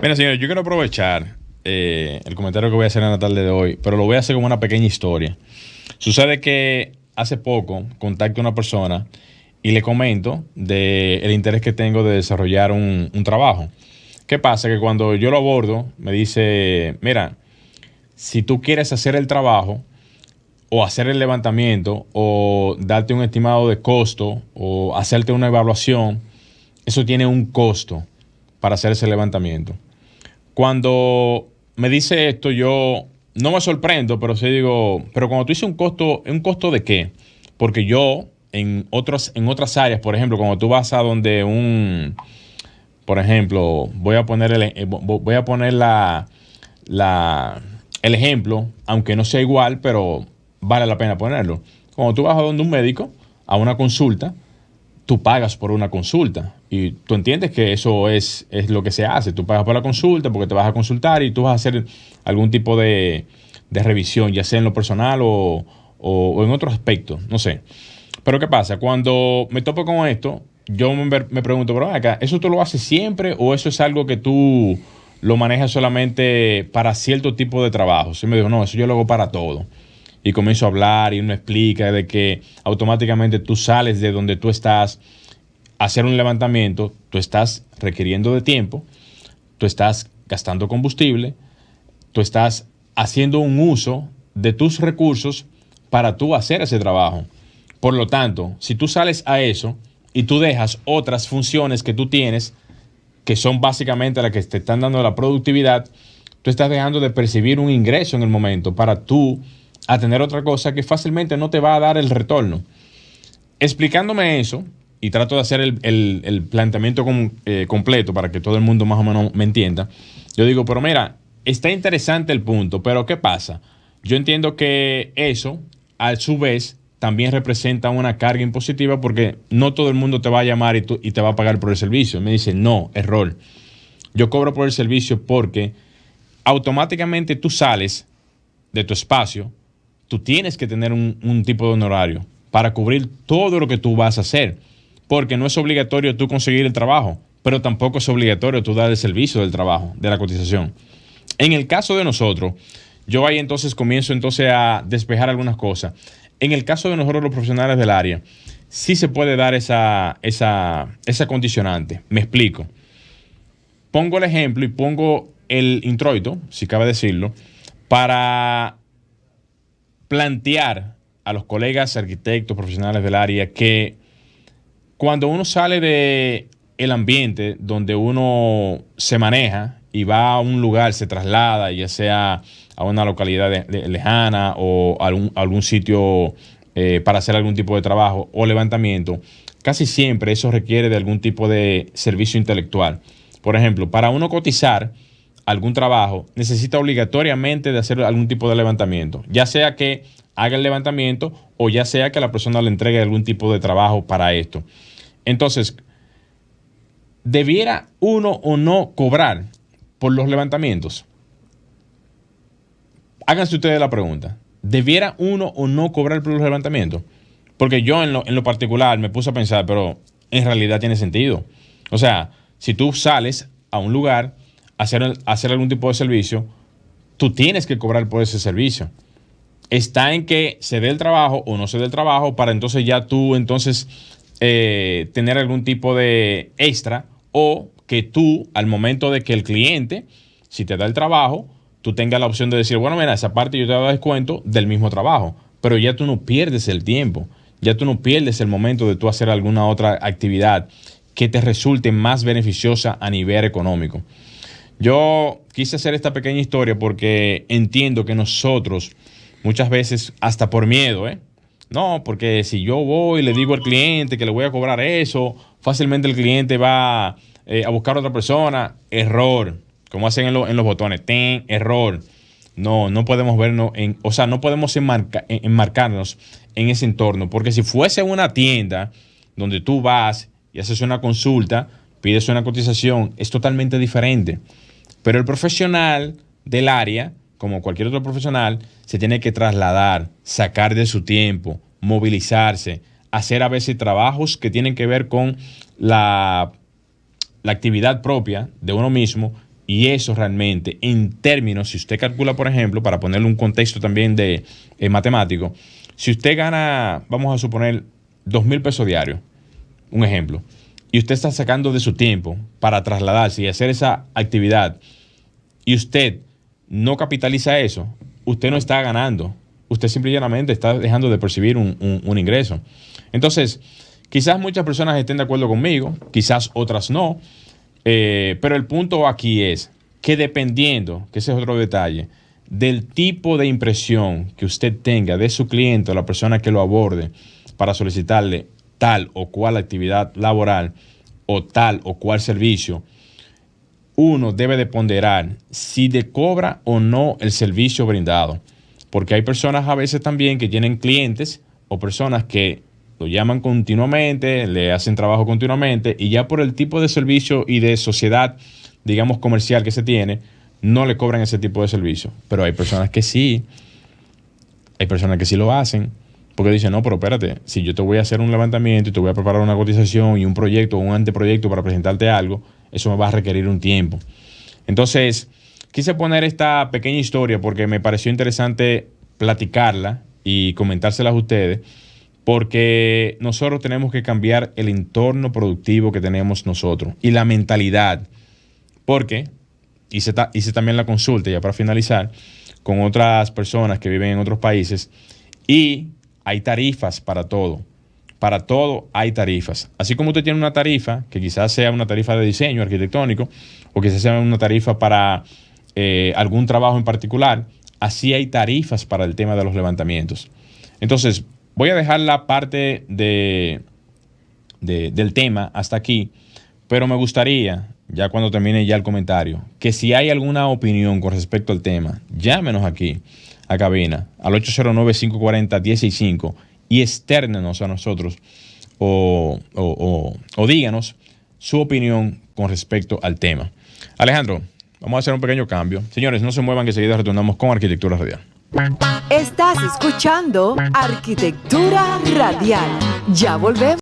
Mira, señores, yo quiero aprovechar el comentario que voy a hacer en la tarde de hoy, pero lo voy a hacer como una pequeña historia. Sucede que hace poco contacto a una persona y le comento del interés que tengo de desarrollar un trabajo. ¿Qué pasa? Que cuando yo lo abordo, me dice, mira, si tú quieres hacer el trabajo o hacer el levantamiento o darte un estimado de costo o hacerte una evaluación, eso tiene un costo para hacer ese levantamiento. Cuando me dice esto, yo no me sorprendo, pero sí digo, pero cuando tú dices ¿un costo de qué? Porque yo en otras áreas, por ejemplo, cuando tú vas a donde por ejemplo, voy a poner el ejemplo, aunque no sea igual, pero vale la pena ponerlo. Cuando tú vas a donde un médico, a una consulta, tú pagas por una consulta. Y tú entiendes que eso es lo que se hace. Tú pagas por la consulta porque te vas a consultar y tú vas a hacer algún tipo de revisión, ya sea en lo personal o en otros aspectos, no sé. Pero ¿qué pasa? Cuando me topo con esto, yo me pregunto, pero acá, ¿eso tú lo haces siempre o eso es algo que tú lo manejas solamente para cierto tipo de trabajo? Y me dijo, no, eso yo lo hago para todo. Y comienzo a hablar y uno explica de que automáticamente tú sales de donde tú estás a hacer un levantamiento, tú estás requiriendo de tiempo, tú estás gastando combustible, tú estás haciendo un uso de tus recursos para tú hacer ese trabajo. Por lo tanto, si tú sales a eso y tú dejas otras funciones que tú tienes, que son básicamente las que te están dando la productividad, tú estás dejando de percibir un ingreso en el momento para tú a tener otra cosa que fácilmente no te va a dar el retorno. Explicándome eso, y trato de hacer el planteamiento completo para que todo el mundo más o menos me entienda, yo digo, pero mira, está interesante el punto, pero ¿qué pasa? Yo entiendo que eso, a su vez, también representa una carga impositiva porque no todo el mundo te va a llamar y te va a pagar por el servicio. Me dice, no, error. Yo cobro por el servicio porque automáticamente tú sales de tu espacio, tú tienes que tener un tipo de honorario para cubrir todo lo que tú vas a hacer. Porque no es obligatorio tú conseguir el trabajo, pero tampoco es obligatorio tú dar el servicio del trabajo, de la cotización. En el caso de nosotros, yo ahí entonces comienzo entonces a despejar algunas cosas. En el caso de nosotros los profesionales del área, sí se puede dar esa condicionante. Me explico. Pongo el ejemplo y pongo el introito, si cabe decirlo, para plantear a los colegas arquitectos profesionales del área que cuando uno sale de el ambiente donde uno se maneja y va a un lugar, se traslada, ya sea a una localidad lejana o algún sitio para hacer algún tipo de trabajo o levantamiento, casi siempre eso requiere de algún tipo de servicio intelectual. Por ejemplo, para uno cotizar algún trabajo, necesita obligatoriamente de hacer algún tipo de levantamiento, ya sea que haga el levantamiento o ya sea que la persona le entregue algún tipo de trabajo para esto. Entonces, ¿debiera uno o no cobrar por los levantamientos? Háganse ustedes la pregunta. ¿Debiera uno o no cobrar por los levantamientos? Porque yo en lo particular me puse a pensar, pero en realidad tiene sentido. O sea, si tú sales a un lugar a hacer algún tipo de servicio, tú tienes que cobrar por ese servicio. Está en que se dé el trabajo o no se dé el trabajo para entonces ya tú entonces tener algún tipo de extra o que tú al momento de que el cliente, si te da el trabajo, tú tengas la opción de decir, bueno, mira, esa parte yo te doy descuento del mismo trabajo, pero ya tú no pierdes el tiempo, ya tú no pierdes el momento de tú hacer alguna otra actividad que te resulte más beneficiosa a nivel económico. Yo quise hacer esta pequeña historia porque entiendo que nosotros muchas veces, hasta por miedo, no, porque si yo voy y le digo al cliente que le voy a cobrar eso, fácilmente el cliente va a buscar a otra persona. Error. Como hacen en los botones. Ten, error. No, no podemos vernos o sea, no podemos enmarcarnos en ese entorno. Porque si fuese una tienda donde tú vas y haces una consulta, pides una cotización, es totalmente diferente. Pero el profesional del área, como cualquier otro profesional, se tiene que trasladar, sacar de su tiempo, movilizarse, hacer a veces trabajos que tienen que ver con la actividad propia de uno mismo Y eso realmente, en términos, si usted calcula, por ejemplo, para ponerle un contexto también de matemático, si usted gana, vamos a suponer, 2,000 pesos diarios, un ejemplo, y usted está sacando de su tiempo para trasladarse y hacer esa actividad, y usted no capitaliza eso, usted no está ganando. Usted simplemente está dejando de percibir un ingreso. Entonces, quizás muchas personas estén de acuerdo conmigo, quizás otras no. Pero el punto aquí es que dependiendo, que ese es otro detalle, del tipo de impresión que usted tenga de su cliente o la persona que lo aborde para solicitarle tal o cual actividad laboral o tal o cual servicio, uno debe de ponderar si le cobra o no el servicio brindado. Porque hay personas a veces también que tienen clientes o personas que lo llaman continuamente, le hacen trabajo continuamente y ya por el tipo de servicio y de sociedad, digamos, comercial que se tiene, no le cobran ese tipo de servicio. Pero hay personas que sí lo hacen porque dicen, no, pero espérate, si yo te voy a hacer un levantamiento y te voy a preparar una cotización y un proyecto o un anteproyecto para presentarte algo, eso me va a requerir un tiempo. Entonces, quise poner esta pequeña historia porque me pareció interesante platicarla y comentárselas a ustedes, porque nosotros tenemos que cambiar el entorno productivo que tenemos nosotros y la mentalidad. Porque hice también la consulta, ya para finalizar, con otras personas que viven en otros países y hay tarifas para todo. Para todo hay tarifas. Así como usted tiene una tarifa, que quizás sea una tarifa de diseño arquitectónico o quizás sea una tarifa para algún trabajo en particular, así hay tarifas para el tema de los levantamientos. Entonces, voy a dejar la parte del tema hasta aquí, pero me gustaría, ya cuando termine ya el comentario, que si hay alguna opinión con respecto al tema, llámenos aquí a cabina al 809-540-165 y extérnenos a nosotros o díganos su opinión con respecto al tema. Alejandro, vamos a hacer un pequeño cambio. Señores, no se muevan, que enseguida retornamos con Arquitectura Radial. Estás escuchando Arquitectura Radial. Ya volvemos.